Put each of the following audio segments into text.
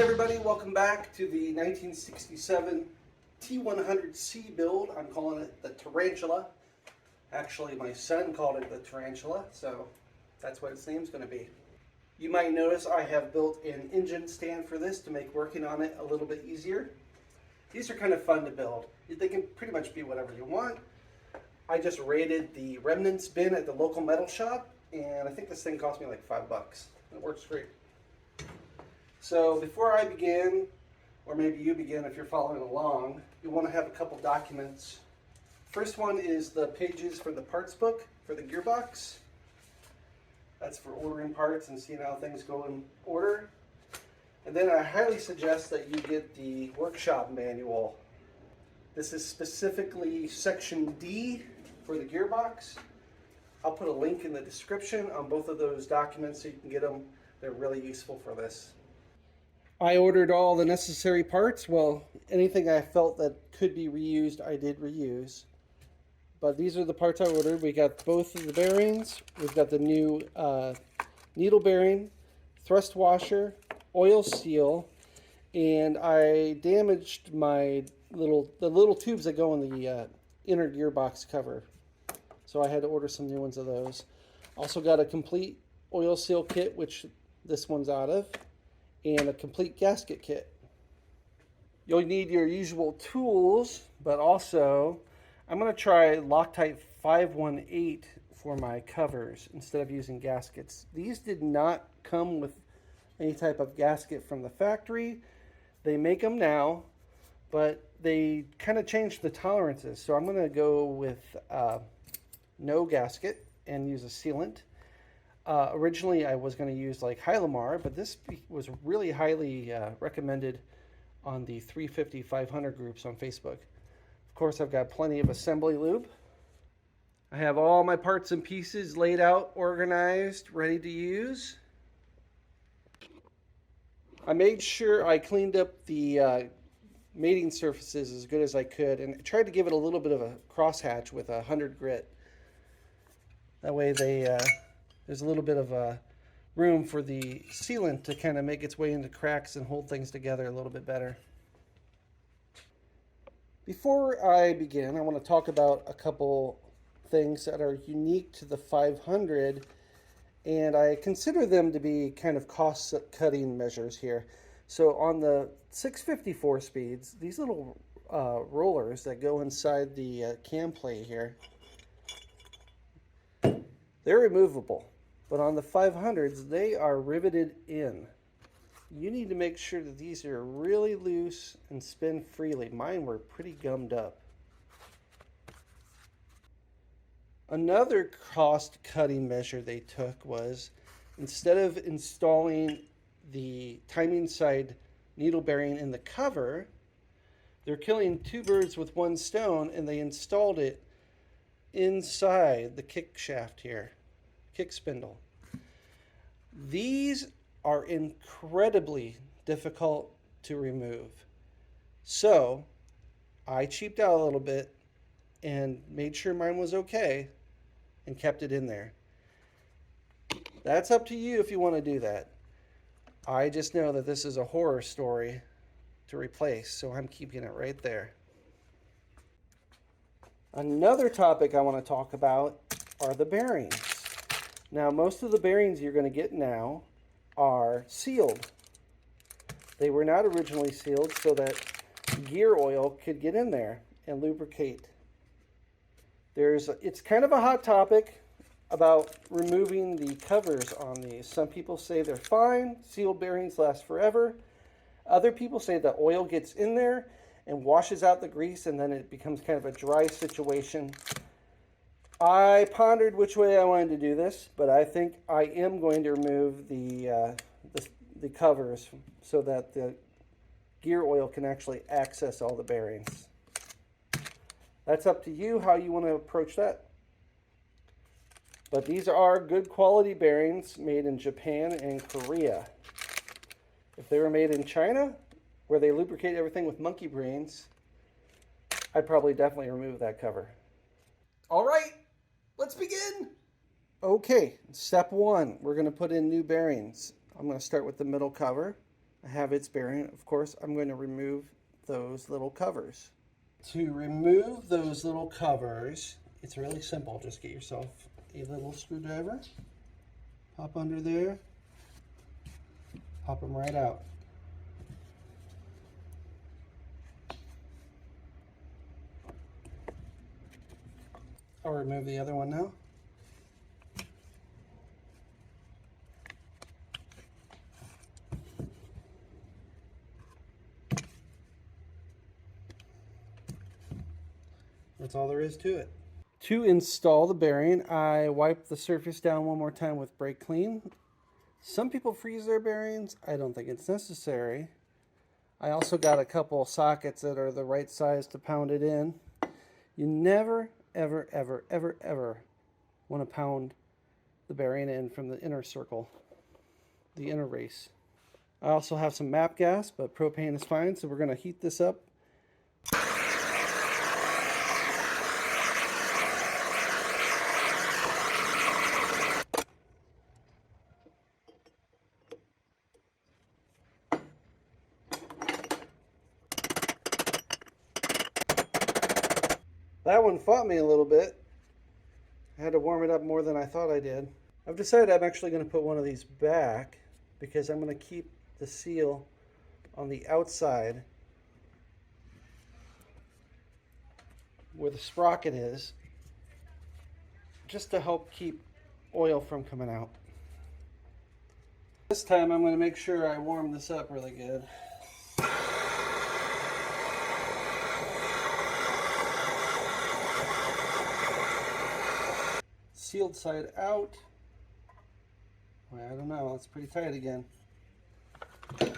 Hey everybody, welcome back to the 1967 T100C build. I'm calling it the Tarantula. Actually, my son called it the Tarantula, so that's what its name's going to be. You might notice I have built an engine stand for this to make working on it a little bit easier. These are kind of fun to build. They can pretty much be whatever you want. I just raided the remnants bin at the local metal shop, and I think this thing cost me like $5. It works great. So before I begin, or maybe you begin if you're following along, you want to have a couple documents. First one is the pages for the parts book for the gearbox. That's for ordering parts and seeing how things go in order. And then I highly suggest that you get the workshop manual. This is specifically section D for the gearbox. I'll put a link in the description on both of those documents so you can get them. They're really useful for this. I ordered all the necessary parts. Well, anything I felt that could be reused, I did reuse. But these are the parts I ordered. We got both of the bearings. We've got the new needle bearing, thrust washer, oil seal, and I damaged my the little tubes that go in the inner gearbox cover. So I had to order some new ones of those. Also got a complete oil seal kit, which this one's out of, and a complete gasket kit. You'll need your usual tools, but also I'm going to try Loctite 518 for my covers instead of using gaskets. These did not come with any type of gasket from the factory. They make them now, but they kind of changed the tolerances. So I'm going to go with no gasket and use a sealant. Originally, I was going to use like Hylamar, but this was really highly recommended on the 350-500 groups on Facebook. Of course, I've got plenty of assembly lube. I have all my parts and pieces laid out, organized, ready to use. I made sure I cleaned up the mating surfaces as good as I could and tried to give it a little bit of a crosshatch with a 100 grit. That way there's a little bit of room for the sealant to kind of make its way into cracks and hold things together a little bit better. Before I begin, I want to talk about a couple things that are unique to the 500, and I consider them to be kind of cost-cutting measures here. So on the 654 speeds, these little rollers that go inside the cam plate here, they're removable. But on the 500s, they are riveted in. You need to make sure that these are really loose and spin freely. Mine were pretty gummed up. Another cost-cutting measure they took was, instead of installing the timing side needle bearing in the cover, they're killing two birds with one stone, and they installed it inside the kick shaft here, kick spindle. These are incredibly difficult to remove. So I cheaped out a little bit and made sure mine was okay and kept it in there. That's up to you if you want to do that. I just know that this is a horror story to replace, so I'm keeping it right there. Another topic I want to talk about are the bearings. Now, most of the bearings you're going to get now are sealed. They were not originally sealed so that gear oil could get in there and lubricate. It's kind of a hot topic about removing the covers on these. Some people say they're fine, sealed bearings last forever. Other people say the oil gets in there and washes out the grease, and then it becomes kind of a dry situation. I pondered which way I wanted to do this, but I think I am going to remove the covers so that the gear oil can actually access all the bearings. That's up to you how you want to approach that. But these are good quality bearings made in Japan and Korea. If they were made in China, where they lubricate everything with monkey brains, I'd probably definitely remove that cover. All right, let's begin. Okay, step one, we're going to put in new bearings. I'm going to start with the middle cover. I have its bearing. Of course, I'm going to remove those little covers. To remove those little covers, it's really simple. Just get yourself a little screwdriver, pop under there, pop them right out. I'll remove the other one now. That's all there is to it. To install the bearing, I wipe the surface down one more time with brake clean. Some people freeze their bearings. I don't think it's necessary. I also got a couple sockets that are the right size to pound it in. You never, ever, ever, ever, ever want to pound the bearing in from the inner circle, the inner race. I also have some MAP gas, but propane is fine, so we're going to heat this up. That one fought me a little bit. I had to warm it up more than I thought I did. I've decided I'm actually going to put one of these back because I'm going to keep the seal on the outside where the sprocket is, just to help keep oil from coming out. This time I'm going to make sure I warm this up really good. Sealed side out. Well, I don't know, it's pretty tight again. There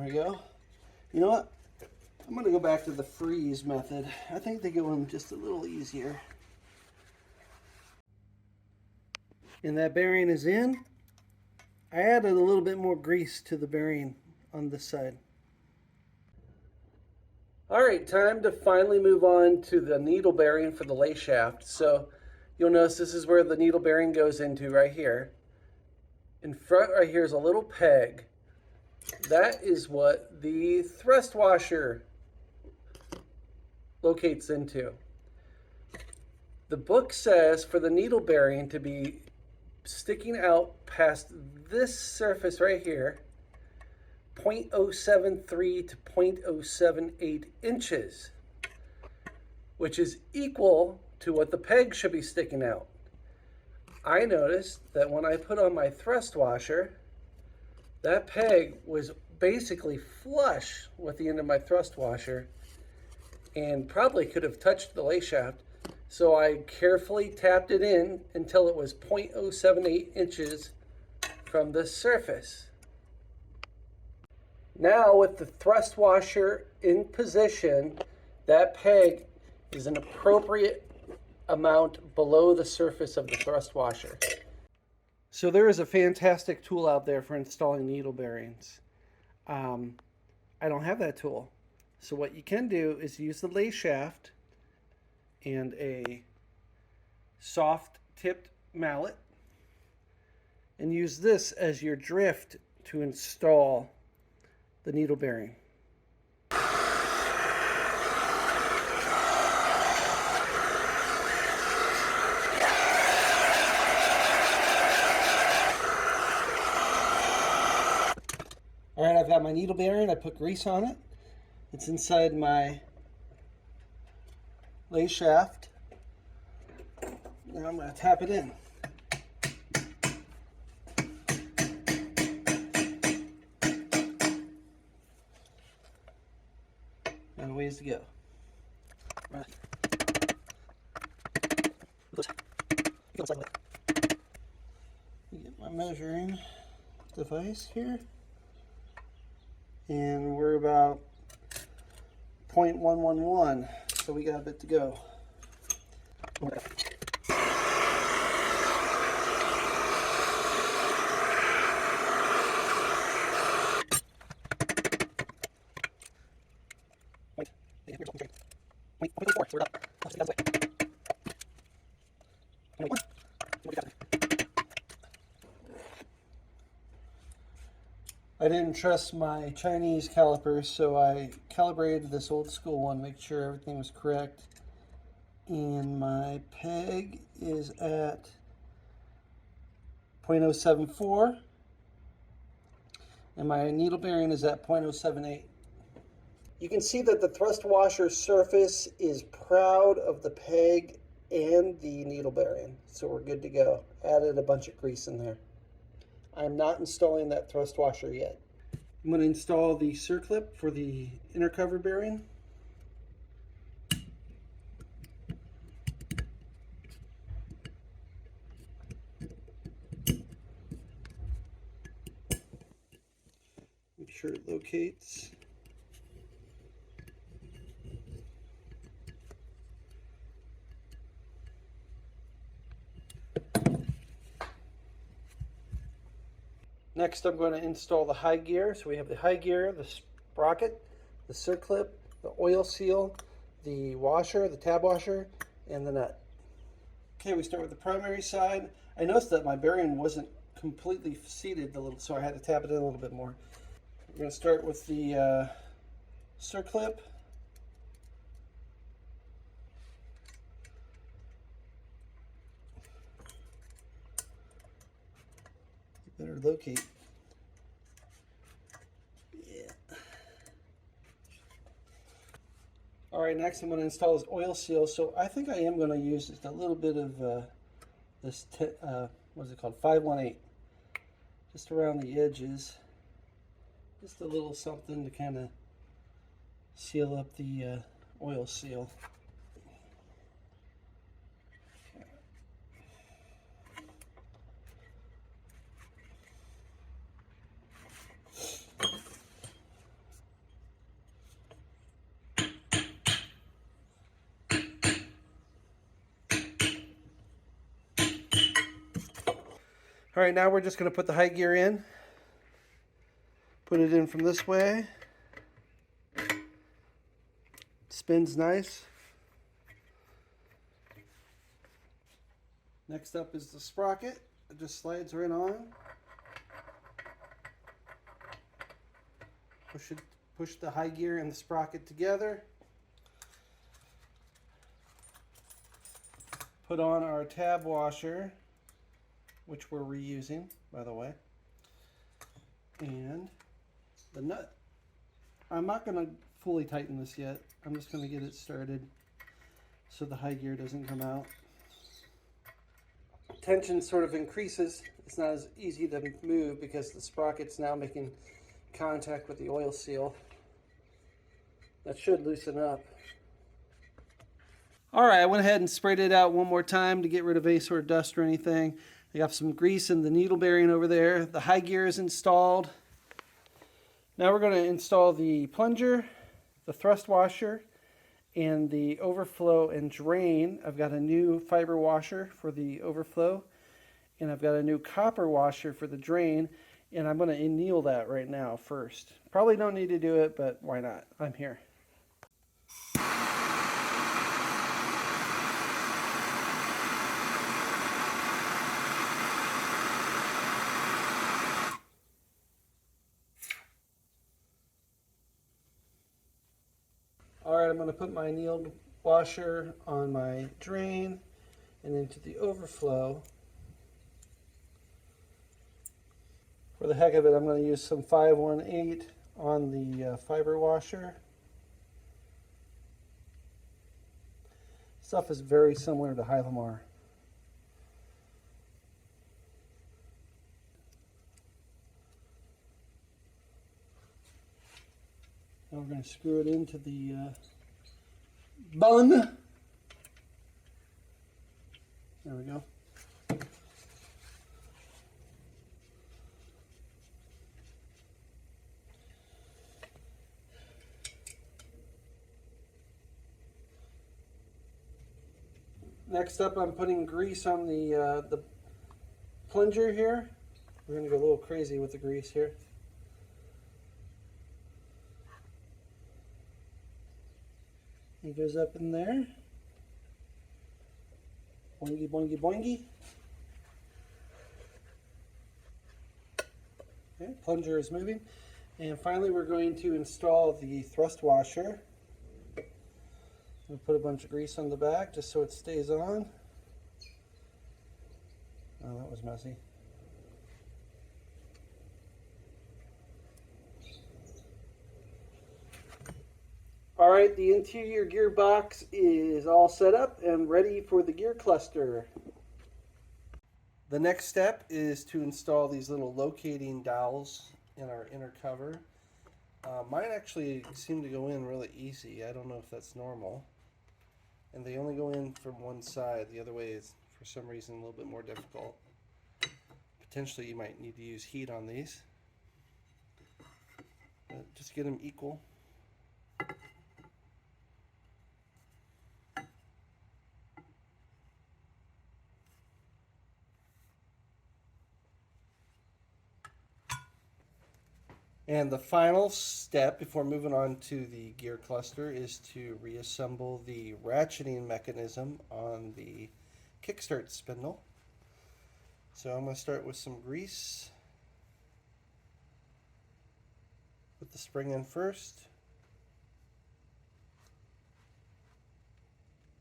we go. You know what? I'm going to go back to the freeze method. I think they go in just a little easier. And that bearing is in. I added a little bit more grease to the bearing on this side. Alright, time to finally move on to the needle bearing for the lay shaft. So you'll notice this is where the needle bearing goes into right here. In front right here is a little peg. That is what the thrust washer locates into. The book says for the needle bearing to be sticking out past this surface right here, 0.073 to 0.078 inches, which is equal to what the peg should be sticking out. I noticed that when I put on my thrust washer, that peg was basically flush with the end of my thrust washer and probably could have touched the lay shaft. So I carefully tapped it in until it was 0.078 inches from the surface. Now with the thrust washer in position, that peg is an appropriate amount below the surface of the thrust washer. So there is a fantastic tool out there for installing needle bearings. I don't have that tool. So what you can do is use the lay shaft and a soft tipped mallet and use this as your drift to install the needle bearing. Alright, I've got my needle bearing. I put grease on it. It's inside my lay shaft. Now I'm going to tap it in. Got a ways to go. Right. Get my measuring device here. And we're about 0.111, so we got a bit to go. I didn't trust my Chinese calipers, so I calibrated this old school one, make sure everything was correct. And my peg is at 0.074, and my needle bearing is at 0.078. You can see that the thrust washer surface is proud of the peg and the needle bearing, so we're good to go. Added a bunch of grease in there. I'm not installing that thrust washer yet. I'm going to install the circlip for the inner cover bearing. Make sure it locates. Next, I'm going to install the high gear. So we have the high gear, the sprocket, the circlip, the oil seal, the washer, the tab washer, and the nut. Okay, we start with the primary side. I noticed that my bearing wasn't completely seated so I had to tap it in a little bit more. We're going to start with the circlip. Better locate. Yeah. All right, next I'm going to install this oil seal. So I think I am going to use just a little bit of this, what is it called, 518, just around the edges. Just a little something to kind of seal up the oil seal. All right, now we're just going to put the high gear in. Put it in from this way. Spins nice. Next up is the sprocket. It just slides right on. Push the high gear and the sprocket together. Put on our tab washer, which we're reusing, by the way, and the nut. I'm not going to fully tighten this yet. I'm just going to get it started so the high gear doesn't come out. Tension sort of increases. It's not as easy to move because the sprocket's now making contact with the oil seal. That should loosen up. All right, I went ahead and sprayed it out one more time to get rid of any sort of dust or anything. I got some grease in the needle bearing over there. The high gear is installed. Now we're going to install the plunger, the thrust washer, and the overflow and drain. I've got a new fiber washer for the overflow, and I've got a new copper washer for the drain, and I'm going to anneal that right now first. Probably don't need to do it, but why not? I'm here. All right, I'm going to put my annealed washer on my drain and into the overflow. For the heck of it, I'm going to use some 518 on the fiber washer. Stuff is very similar to Hylamar. Now we're going to screw it into the bung. There we go. Next up, I'm putting grease on the plunger here. We're going to go a little crazy with the grease here. He goes up in there. Boingy, boingy, boingy. Okay, plunger is moving. And finally we're going to install the thrust washer. We'll put a bunch of grease on the back just so it stays on. Oh, that was messy. Alright, the interior gearbox is all set up and ready for the gear cluster. The next step is to install these little locating dowels in our inner cover. Mine actually seem to go in really easy. I don't know if that's normal. And they only go in from one side. The other way is, for some reason, a little bit more difficult. Potentially you might need to use heat on these. But just get them equal. And the final step before moving on to the gear cluster is to reassemble the ratcheting mechanism on the kickstart spindle. So I'm going to start with some grease. Put the spring in first.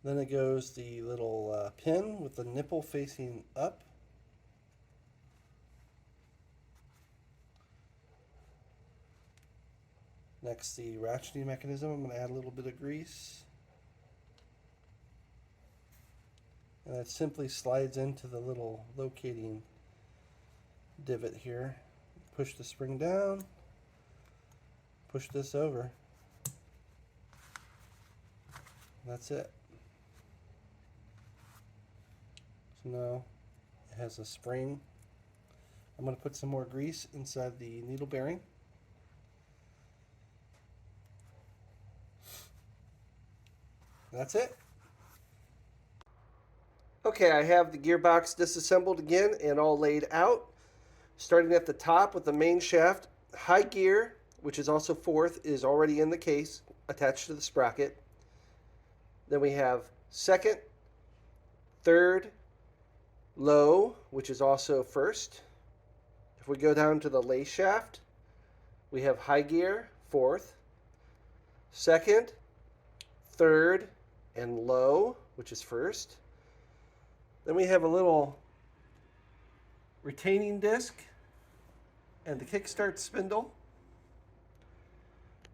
Then it goes the little pin with the nipple facing up. Next, the ratcheting mechanism. I'm going to add a little bit of grease. And it simply slides into the little locating divot here. Push the spring down. Push this over. That's it. So now it has a spring. I'm going to put some more grease inside the needle bearing. That's it. Okay, I have the gearbox disassembled again and all laid out. Starting at the top with the main shaft, high gear, which is also fourth, is already in the case attached to the sprocket. Then we have second, third, low, which is also first. If we go down to the lay shaft, we have high gear, fourth, second, third, and low, which is first. Then we have a little retaining disc and the kickstart spindle.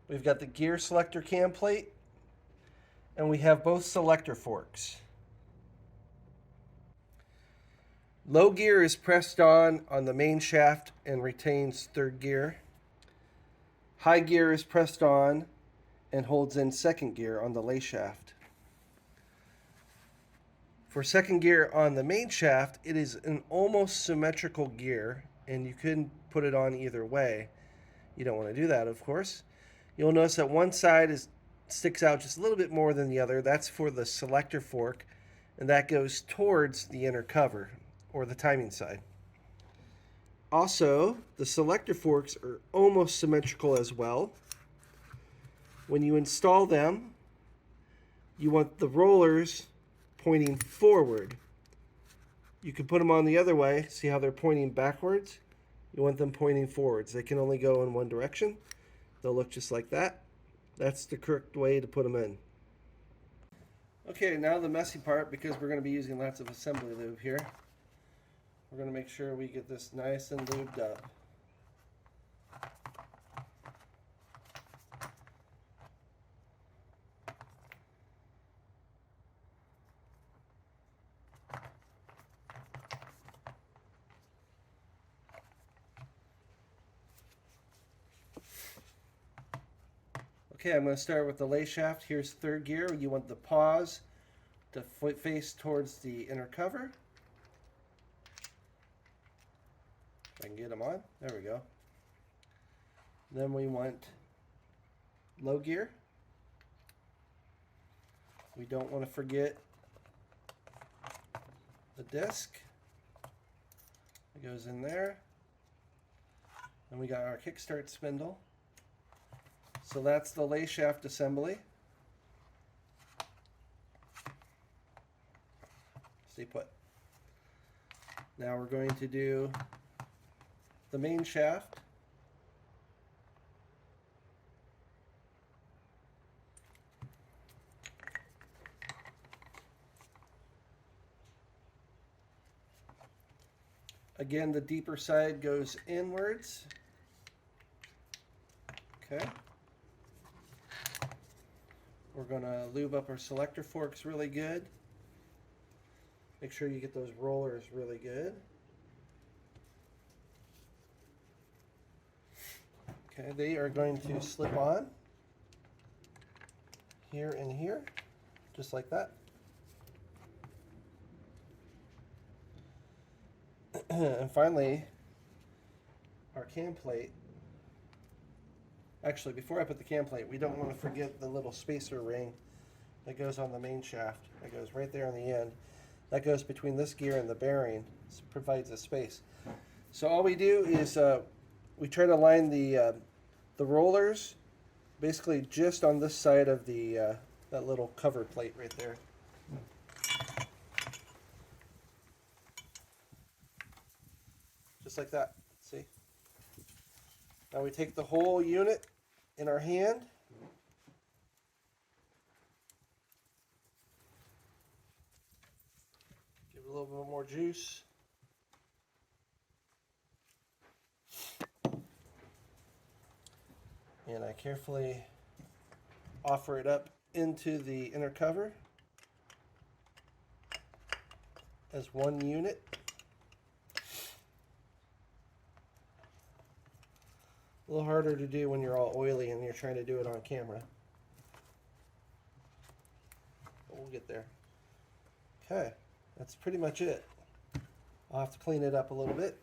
We've got the gear selector cam plate, and we have both selector forks. Low gear is pressed on the main shaft and retains third gear. High gear is pressed on and holds in second gear on the lay shaft. For second gear on the main shaft, it is an almost symmetrical gear, and you can put it on either way. You don't want to do that, of course. You'll notice that one side sticks out just a little bit more than the other. That's for the selector fork, and that goes towards the inner cover, or the timing side. Also, the selector forks are almost symmetrical as well. When you install them, you want the rollers pointing forward. You can put them on the other way. See how they're pointing backwards? You want them pointing forwards. They can only go in one direction. They'll look just like that. That's the correct way to put them in. Okay, now the messy part, because we're going to be using lots of assembly lube here. We're going to make sure we get this nice and lubed up. Okay, I'm going to start with the lay shaft. Here's third gear. You want the pause to face towards the inner cover. If I can get them on. There we go. Then we want low gear. We don't want to forget the disc. It goes in there. And we got our kickstart spindle. So that's the lay shaft assembly. Stay put. Now we're going to do the main shaft. Again, the deeper side goes inwards. Okay. We're going to lube up our selector forks really good. Make sure you get those rollers really good. Okay, they are going to slip on here and here, just like that. And finally, our cam plate. Actually, before I put the cam plate, we don't want to forget the little spacer ring that goes on the main shaft. That goes right there on the end. That goes between this gear and the bearing. This provides a space. So all we do is we try to line the rollers basically just on this side of the that little cover plate right there. Just like that. See? Now we take the whole unit in our hand. Give it a little bit more juice. And I carefully offer it up into the inner cover as one unit. A little harder to do when you're all oily and you're trying to do it on camera. But we'll get there. Okay, that's pretty much it. I'll have to clean it up a little bit.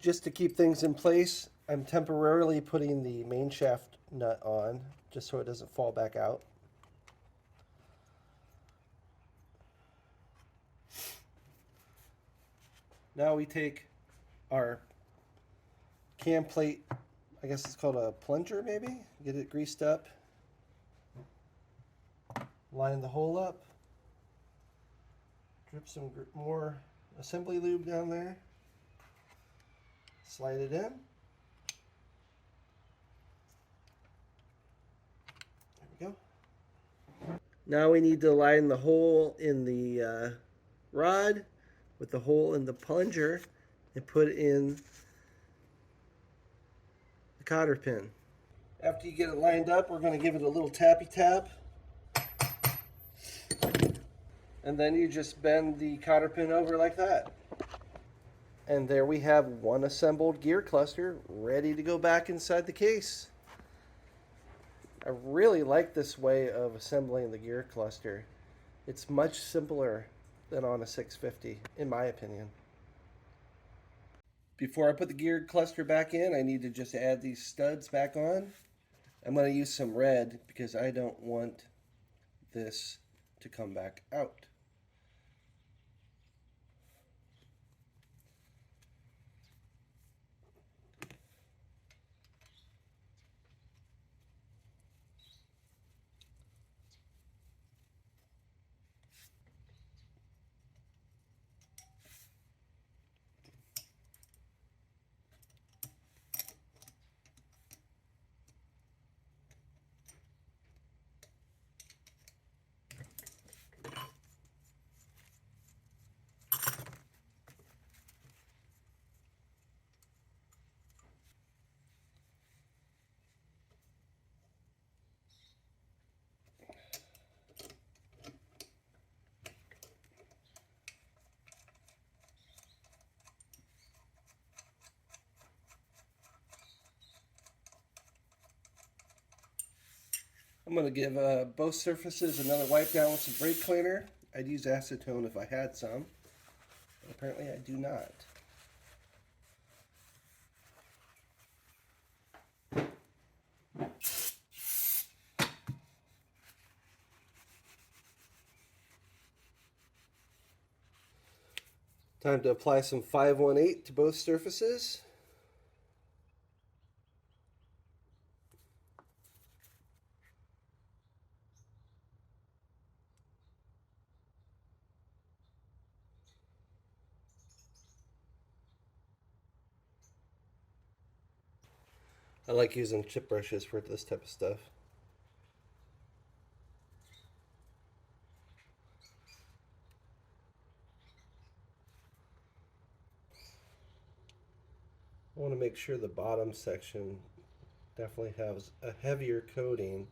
Just to keep things in place, I'm temporarily putting the main shaft nut on, just so it doesn't fall back out. Now we take our cam plate, I guess it's called a plunger maybe, get it greased up, line the hole up, drip some more assembly lube down there, slide it in. There we go. Now we need to line the hole in the rod with the hole in the plunger and put in the cotter pin. After you get it lined up, we're going to give it a little tappy tap. And then you just bend the cotter pin over like that. And there we have one assembled gear cluster ready to go back inside the case. I really like this way of assembling the gear cluster. It's much simpler than on a 650, in my opinion. Before I put the gear cluster back in, I need to just add these studs back on. I'm going to use some red because I don't want this to come back out. I'm going to give both surfaces another wipe down with some brake cleaner. I'd use acetone if I had some, but apparently I do not. Time to apply some 518 to both surfaces. I like using chip brushes for this type of stuff. I want to make sure the bottom section definitely has a heavier coating.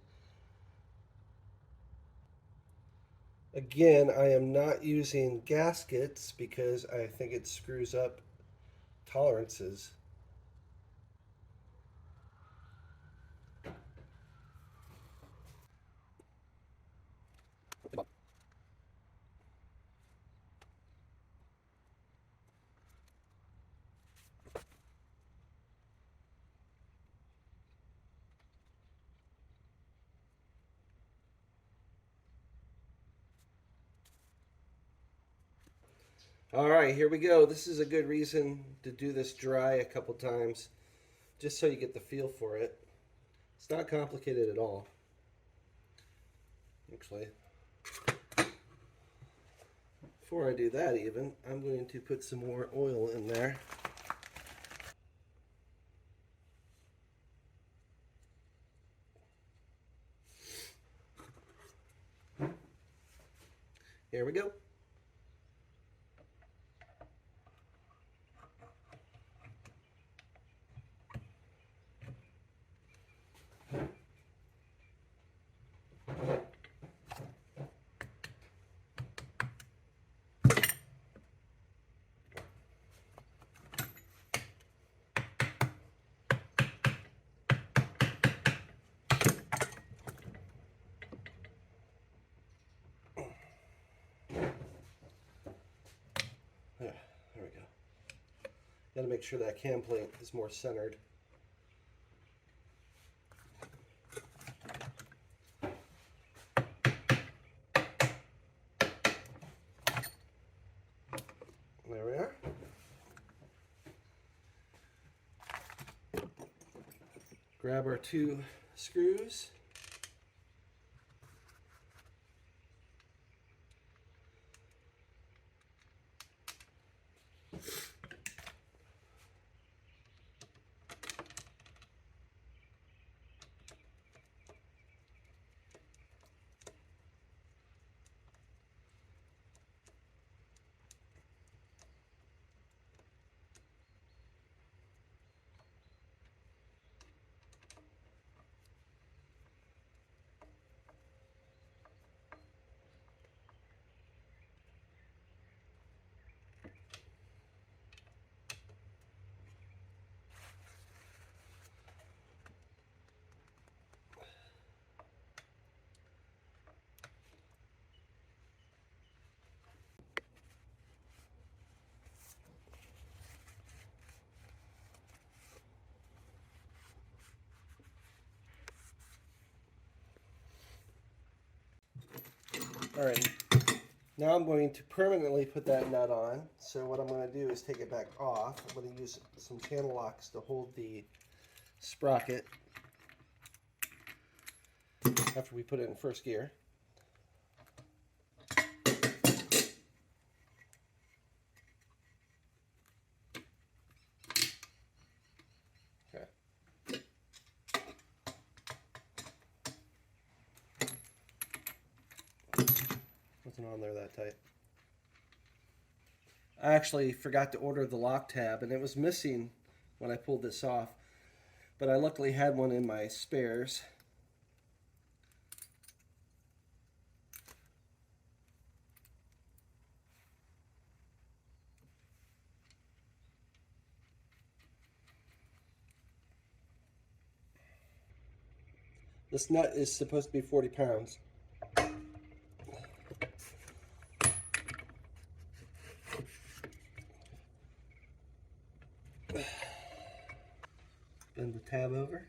Again, I am not using gaskets because I think it screws up tolerances. All right, here we go. This is a good reason to do this dry a couple times, just so you get the feel for it. It's not complicated at all, actually. Before I do that even, I'm going to put some more oil in there. Here we go. There we go. Got to make sure that cam plate is more centered. There we are. Grab our 2 screws. All right, now I'm going to permanently put that nut on. So what I'm going to do is take it back off. I'm going to use some channel locks to hold the sprocket after we put it in first gear. Okay. Wasn't on there that tight. I actually forgot to order the lock tab, and it was missing when I pulled this off, but I luckily had one in my spares. This nut is supposed to be 40 pounds. Bend the tab over.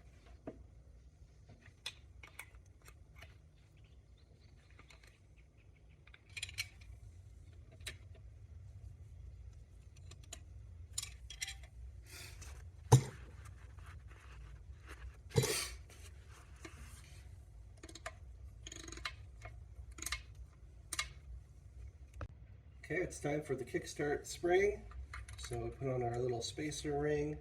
Okay, it's time for the kickstart spring. So we put on our little spacer ring.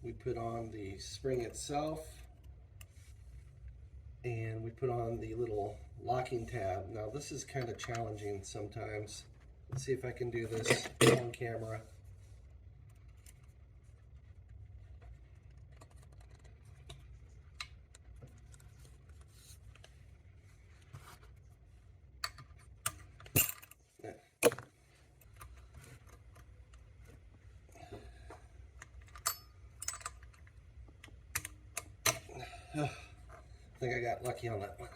We put on the spring itself, and we put on the little locking tab. Now this is kind of challenging sometimes. Let's see if I can do this on camera. I think I got lucky on that one.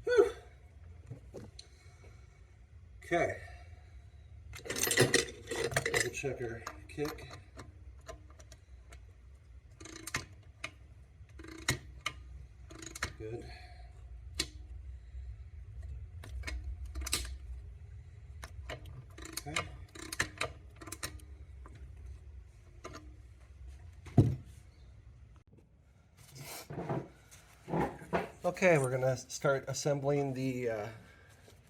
Whew. Okay. Double checker kick. Good. Okay. Okay, we're gonna start assembling the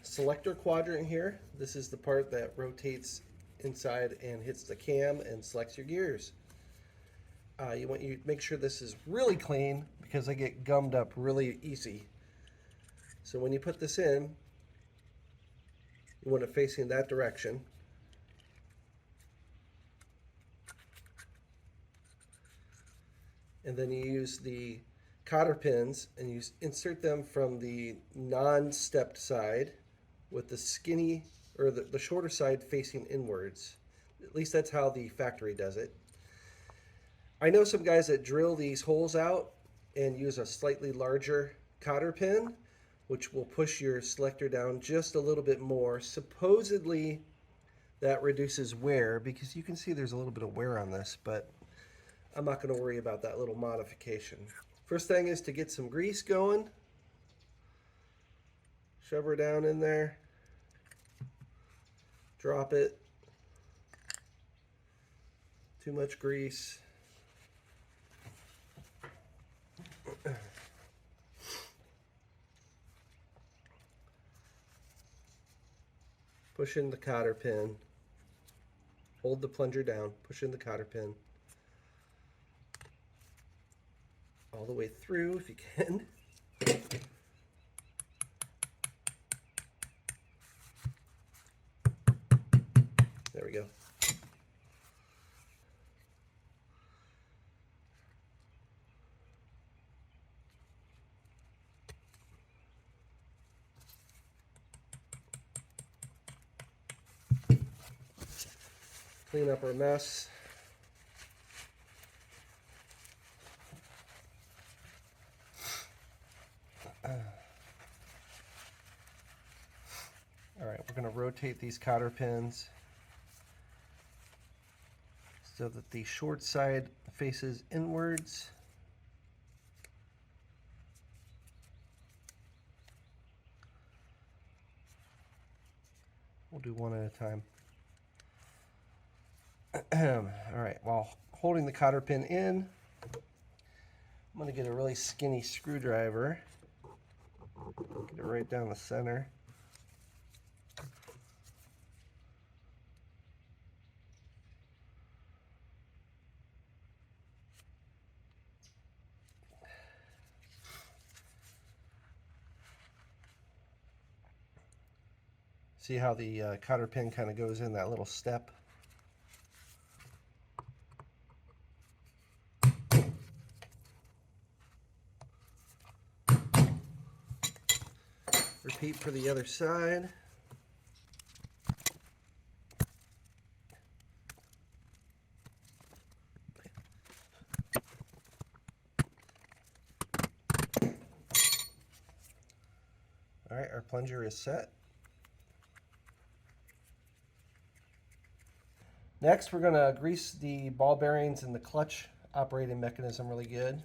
selector quadrant here. This is the part that rotates inside and hits the cam and selects your gears. You want to make sure this is really clean because they get gummed up really easy. So when you put this in, you want it facing that direction. And then you use the cotter pins and you insert them from the non-stepped side with the skinny or the shorter side facing inwards. At least that's how the factory does it. I know some guys that drill these holes out and use a slightly larger cotter pin, which will push your selector down just a little bit more. Supposedly that reduces wear, because you can see there's a little bit of wear on this, but I'm not going to worry about that little modification. First thing is to get some grease going. Shove her down in there. Drop it. Too much grease. Push in the cotter pin. Hold the plunger down. Push in the cotter pin. All the way through if you can. There we go. Clean up our mess. All right, we're going to rotate these cotter pins so that the short side faces inwards. We'll do one at a time. All right, while holding the cotter pin in, I'm going to get a really skinny screwdriver. Get it right down the center. See how the cotter pin kind of goes in that little step? Repeat for the other side. All right, our plunger is set. Next, we're going to grease the ball bearings and the clutch operating mechanism really good.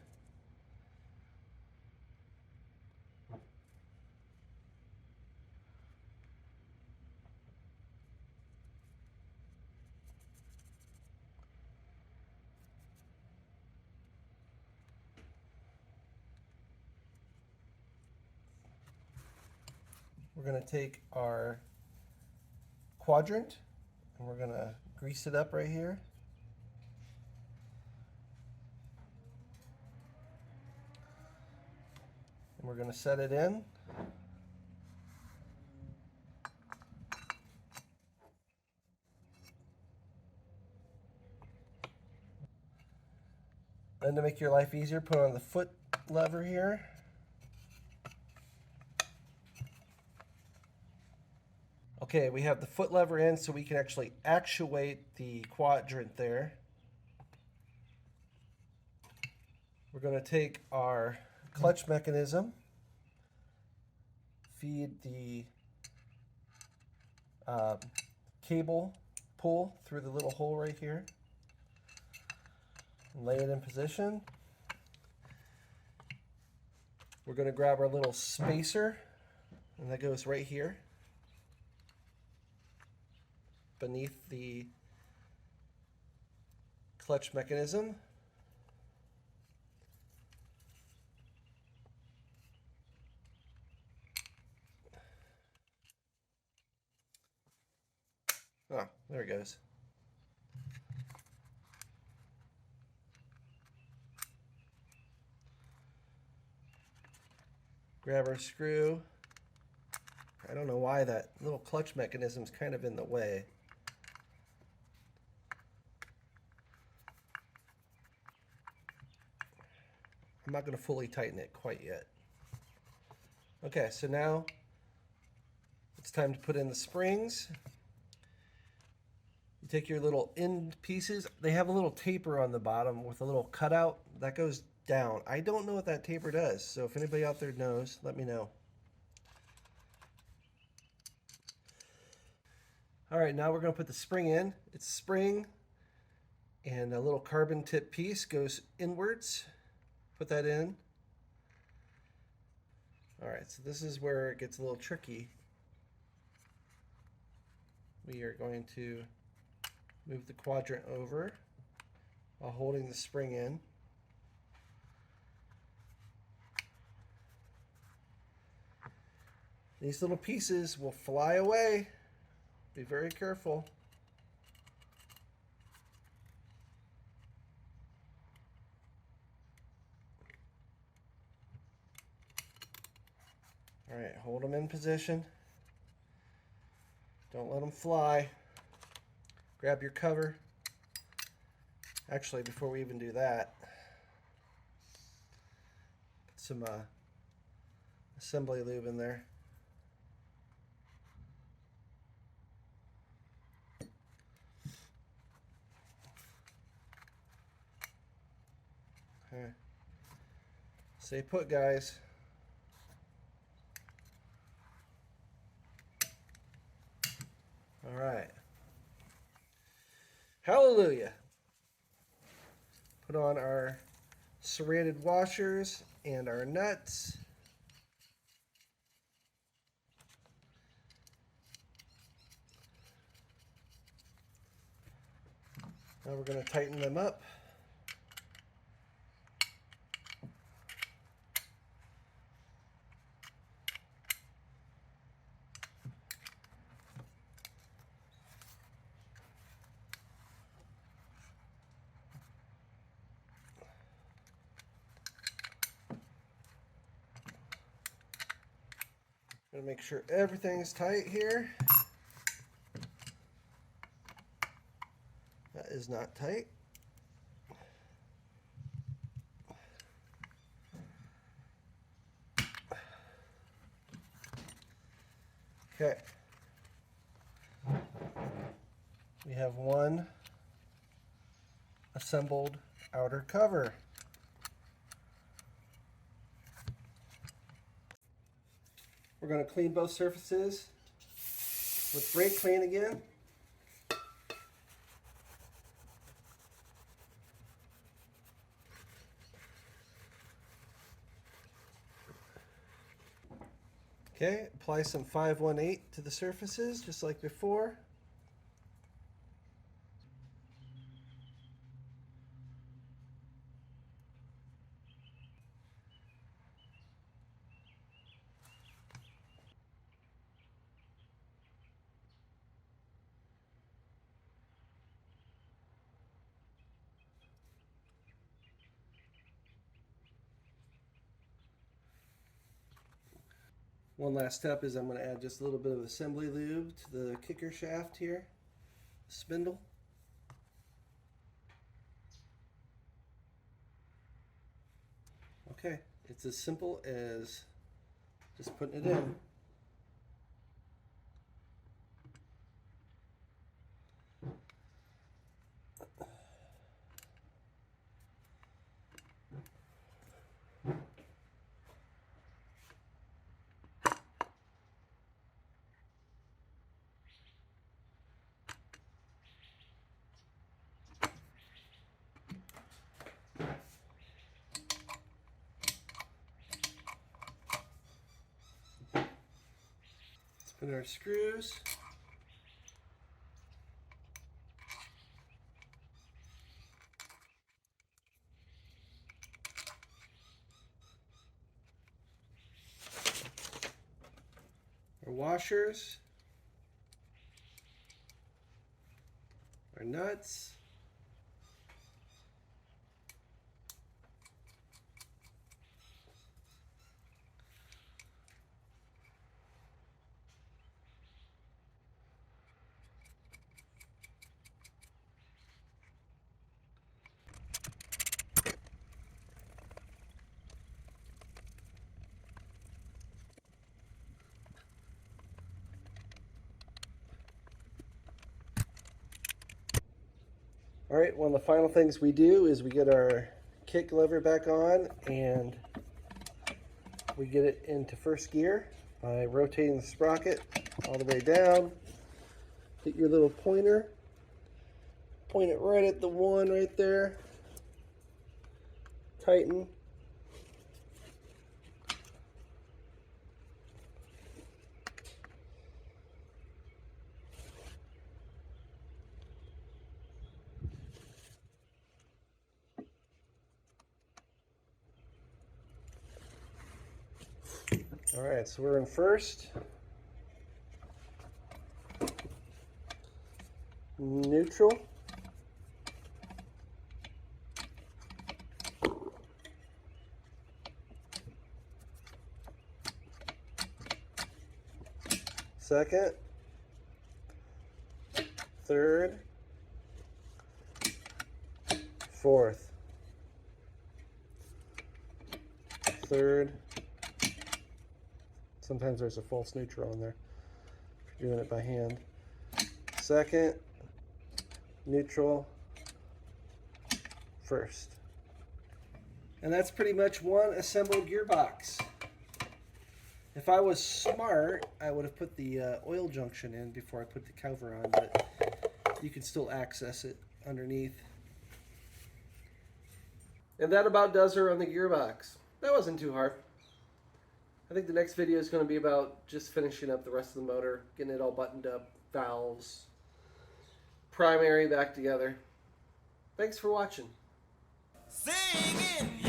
We're going to take our quadrant and we're going to grease it up right here. we're going to set it in. Then to make your life easier, put on the foot lever here. Okay, we have the foot lever in so we can actually actuate the quadrant there. We're going to take our clutch mechanism, feed the cable pull through the little hole right here, and lay it in position. We're going to grab our little spacer, and that goes right here beneath the clutch mechanism. Oh, there it goes. Grab our screw. I don't know why that little clutch mechanism is kind of in the way. I'm not going to fully tighten it quite yet. Okay, so now it's time to put in the springs. You take your little end pieces. They have a little taper on the bottom with a little cutout that goes down. I don't know what that taper does, so if anybody out there knows, let me know. All right, now we're going to put the spring in. It's spring and a little carbon tip piece goes inwards. Put that in. All right, so this is where it gets a little tricky. We are going to move the quadrant over while holding the spring in. These little pieces will fly away. Be very careful. All right, hold them in position. Don't let them fly. Grab your cover. Actually, before we even do that, put some assembly lube in there. Okay. Stay put, guys. All right. Hallelujah. Put on our serrated washers and our nuts. Now we're going to tighten them up. Gonna make sure everything's tight here. That is not tight. Okay. We have one assembled outer cover. We're going to clean both surfaces with brake clean again. Okay, apply some 518 to the surfaces just like before. One last step is I'm going to add just a little bit of assembly lube to the kicker shaft here, spindle. Okay, it's as simple as just putting it in. Let's put our screws. Our washers. Our nuts. All right, one of the final things we do is we get our kick lever back on and we get it into first gear by rotating the sprocket all the way down. Get your little pointer, point it right at the one right there, tighten. All right, so we're in first. Neutral. Second. Third. Fourth. Third. Sometimes there's a false neutral on there if you're doing it by hand. Second, neutral, first. And that's pretty much one assembled gearbox. If I was smart, I would have put the oil junction in before I put the cover on, but you can still access it underneath. And that about does her on the gearbox. That wasn't too hard. I think the next video is going to be about just finishing up the rest of the motor, getting it all buttoned up, valves, primary back together. Thanks for watching. Singing.